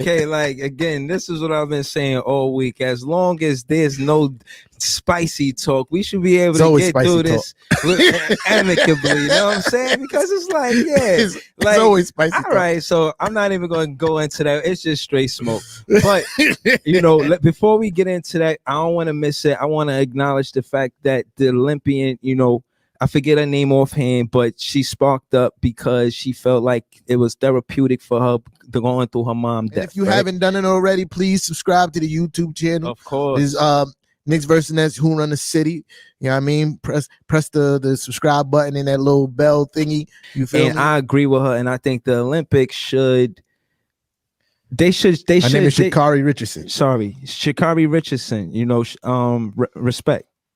Okay, like again, this is what I've been saying all week. As long as there's no spicy talk, we should be able to get through this amicably. You know what I'm saying? Because it's like, it's always spicy. All right, so I'm not even going to go into that. It's just straight smoke. But before we get into that, I don't want to miss it. I want to acknowledge the fact that the Olympian, I forget her name offhand, but she sparked up because she felt like it was therapeutic for her going through her mom's death. If you haven't done it already, please subscribe to the YouTube channel. Of course. There's Knicks versus Nets, Who Run the City. You know what I mean? Press the subscribe button and that little bell thingy. You feel me? I agree with her, and I think the Olympics should. They should. Her name is Sha'Carri Richardson. Sorry, Sha'Carri Richardson.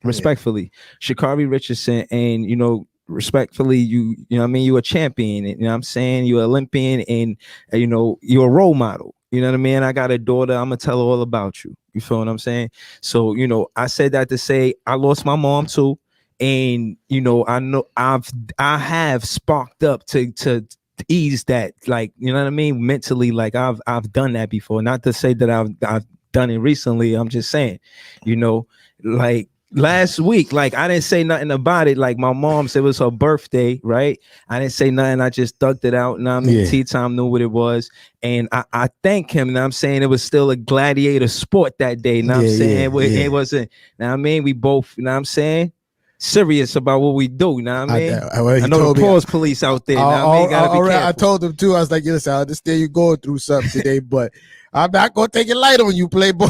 Respectfully, Sha'Carri Richardson, and respectfully, you know what I mean, you're a champion, you know what I'm saying, you're an Olympian, and you're a role model, you know what I mean. I got a daughter, I'm gonna tell her all about you, you feel what I'm saying? So I said that to say I lost my mom too, and I know I have sparked up to ease that, like, you know what I mean, mentally, like I've done that before. Not to say that I've done it recently, I'm just saying, like last week, like I didn't say nothing about it. Like my mom said it was her birthday, right? I didn't say nothing. I just thugged it out. Now Tea Time knew what it was, and I thank him. Now I'm saying it was still a gladiator sport that day. Now I'm saying it wasn't. Now I mean we both. Now I'm saying serious about what we do. Now I mean I know the pause police out there. Now I mean gotta be careful. I told him too. I was like, listen, I understand you're going through something today, but I'm not gonna take it light on you, playboy.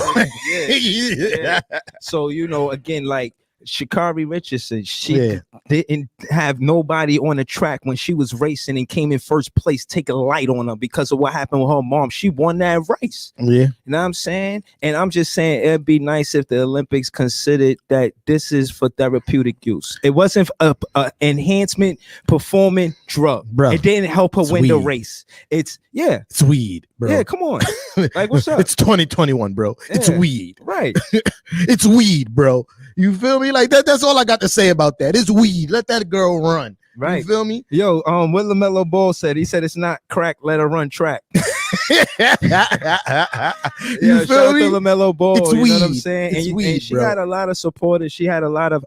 Yeah. So again, like Sha'Carri Richardson, she didn't have nobody on the track when she was racing and came in first place take a light on her because of what happened with her mom. She won that race. You know what I'm saying? And I'm just saying it'd be nice if the Olympics considered that this is for therapeutic use. It wasn't a enhancement performing drug. Bro, it didn't help her win the race. It's weed, bro. Yeah, come on. Like, what's up? It's 2021, bro. It's weed. Right. It's weed, bro. You feel me? Like that's all I got to say about that. It's weed. Let that girl run. Right. You feel me? Yo, what LaMelo Ball said, he said it's not crack, let her run track. You feel feel me? me? LaMelo Ball, it's you weed. know what I'm saying? It's weed, and she bro. had a lot of supporters. She had a lot of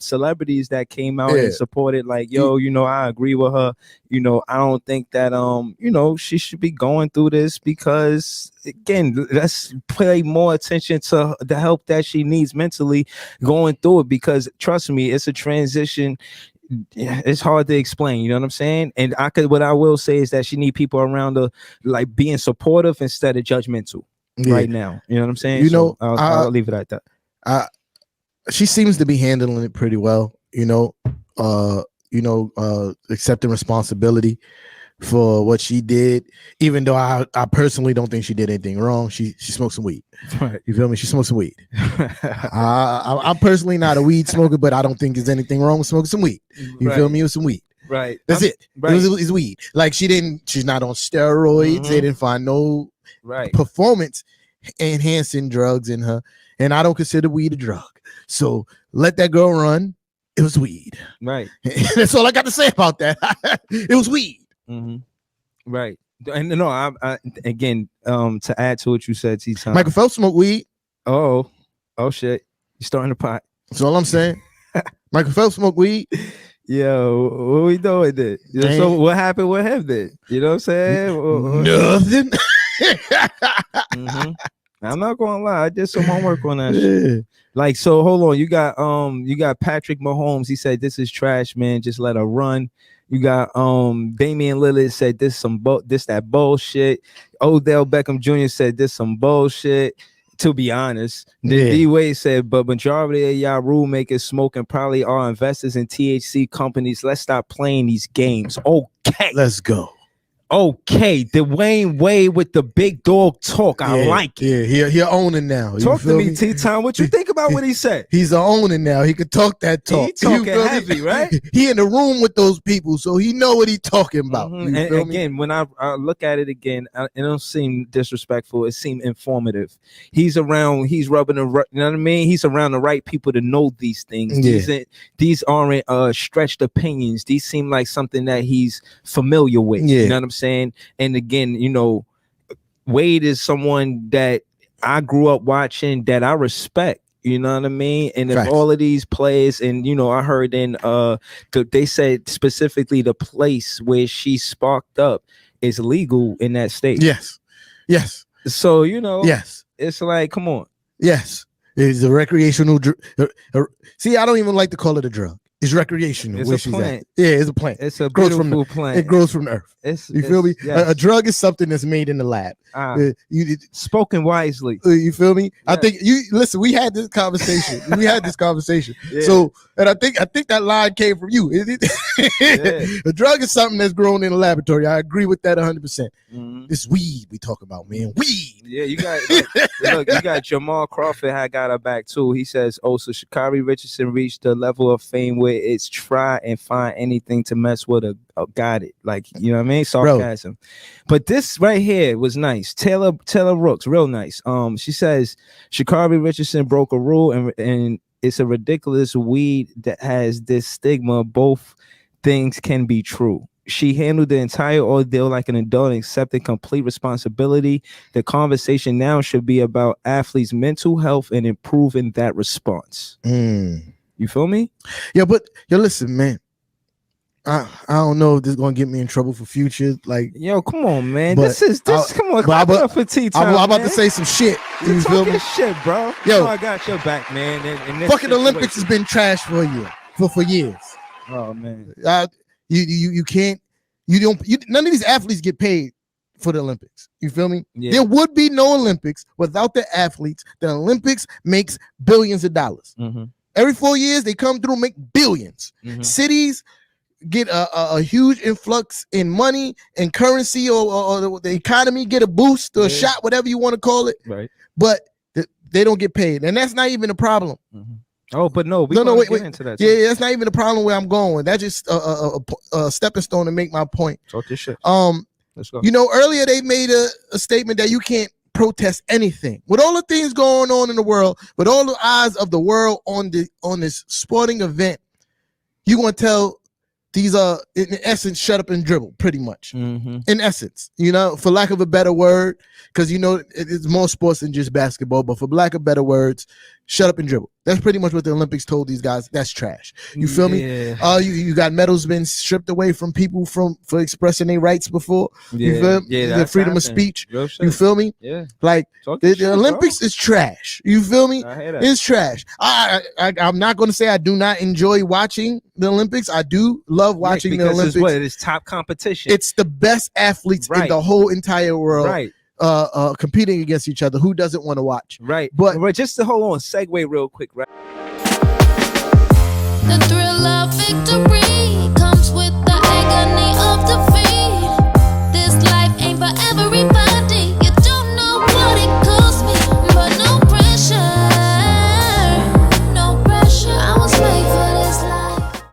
celebrities that came out and supported, like, yo, I agree with her. I don't think that she should be going through this because again, let's pay more attention to the help that she needs mentally going through it, because trust me, it's a transition. It's hard to explain, you know what I'm saying? And what I will say is that she need people around her, like, being supportive instead of judgmental right now. You know what I'm saying? I'll leave it at that. She seems to be handling it pretty well, accepting responsibility for what she did, even though I personally don't think she did anything wrong. She smoked some weed. Right. You feel me? She smoked some weed. I'm personally not a weed smoker, but I don't think there's anything wrong with smoking some weed. You feel me? It was some weed. Right. That's it. Right. It's weed. Like she's not on steroids. They didn't find no performance enhancing drugs in her. And I don't consider weed a drug. So let that girl run. It was weed. Right. That's all I got to say about that. It was weed. Right. And no, I again, to add to what you said, T-Time, Michael Phelps smoked weed. Oh shit, you starting the pot. That's all I'm saying. Michael Phelps smoked weed. Yo, what we doing then? So what happened with him then? You know what I'm saying? Nothing. I'm not gonna lie, I did some homework on that shit. Like, so hold on, you got Patrick Mahomes. He said this is trash, man. Just let her run. You got Damian Lillard said this that bullshit. Odell Beckham Jr. said this some bullshit. To be honest, D-Wade said, but majority of y'all rule makers smoking probably are investors in THC companies. Let's stop playing these games. Okay, let's go. Okay, Dwayne Wade with the big dog talk. I like it. Yeah, he owning now. Talk to me, T-Time. What you think about what he said? He's owning now. He could talk that talk. He talking heavy, right? He in the room with those people, so he know what he talking about. And again, when I look at it again, it don't seem disrespectful. It seemed informative. He's around. He's rubbing the. You know what I mean? He's around the right people to know these things. These aren't stretched opinions. These seem like something that he's familiar with. You know what I'm saying? And again, Wade is someone that I grew up watching, that I respect. You know what I mean? And if all of these players, and you know, I heard in they said specifically the place where she sparked up is legal in that state. Yes. So you know, it's like, come on. Yes, it's a recreational. See, I don't even like to call it a drug. It's recreational. It's a plant. Yeah, it's a plant. It's a beautiful plant. It grows from the earth. You feel me? Yes. A drug is something that's made in the lab. Spoken wisely. You feel me? Yeah. I think you listen. We had this conversation. Yeah. So, and I think that line came from you. A drug is something that's grown in a laboratory. I agree with that 100%. It's weed we talk about, man. Weed. Yeah, you got look. You got Jamal Crawford. I got her back too. He says, "Oh, so Sha'Carri Richardson reached the level of fame where it's try and find anything to mess with her. Oh, got it. Like, you know what I mean? Sarcasm." Bro. But this right here was nice. Taylor Rooks, real nice. She says Sha'Carri Richardson broke a rule, and it's a ridiculous weed that has this stigma. Both things can be true. She handled the entire ordeal like an adult and accepted complete responsibility. The conversation now should be about athletes' mental health and improving that response. You feel me? Yeah, but listen, man. I don't know if this is gonna get me in trouble for future. Like, yo, come on, man. This come on. I'm about to say some shit. You feel me? Shit, bro. Yo, you know I got your back, man. In this fucking Olympics has been trash for a year, for years. Oh man. You can't. None of these athletes get paid for the Olympics. You feel me? Yeah. There would be no Olympics without the athletes. The Olympics makes billions of dollars. Every 4 years, they come through, make billions. Cities get a huge influx in money and currency, or the economy get a boost or a shot, whatever you want to call it. Right. But they don't get paid, and that's not even a problem. Oh, but no, wait, into that. Yeah, that's not even a problem where I'm going. That's just a stepping stone to make my point. Talk this shit. Let's go. You know, earlier they made a statement that you can't protest anything. With all the things going on in the world, with all the eyes of the world on this sporting event, you're gonna tell these are, in essence, shut up and dribble, pretty much. In essence, you know, for lack of a better word, because you know it's more sports than just basketball, but for lack of better words, shut up and dribble. That's pretty much what the Olympics told these guys. That's trash. You feel me? You got medals been stripped away from people for expressing their rights before. You feel me? The freedom of speech. You feel me? Yeah. Like the Olympics is trash. You feel me? I hear that. It's trash. I'm not going to say I do not enjoy watching the Olympics. I do love watching the Olympics. It's top competition. It's the best athletes in the whole entire world. Right. Competing against each other. Who doesn't want to watch? Right. But just to hold on, segue real quick, right? The thrill of victory.